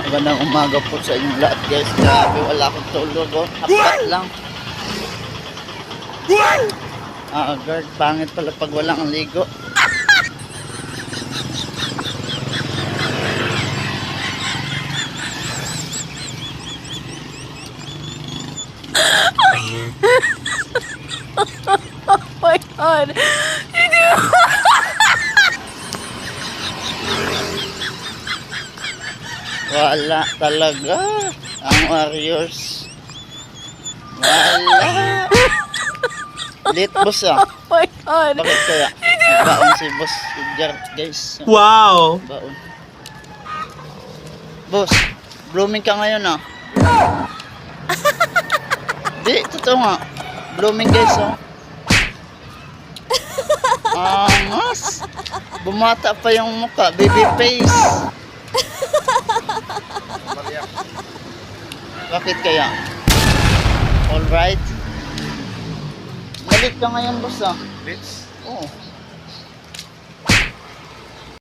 Magandang umaga po sa inyong lahat guys. Grabe, wala akong tulog oh. Apat lang. Guard, pangit pala pag walang ligo. Oh my God. Wala talaga. Ang Warriors. Wala. Late boss ah. Oh my God. Bakit kaya? Baon si boss Jar guys. Wow! Baon. Boss, blooming ka ngayon ah. Di, totoo nga. Blooming guys oh. Angas. Bumata pa yung mukha. Baby face. Bakit kaya? Alright. Balik ka ngayon boss ah. Bitch. Oo.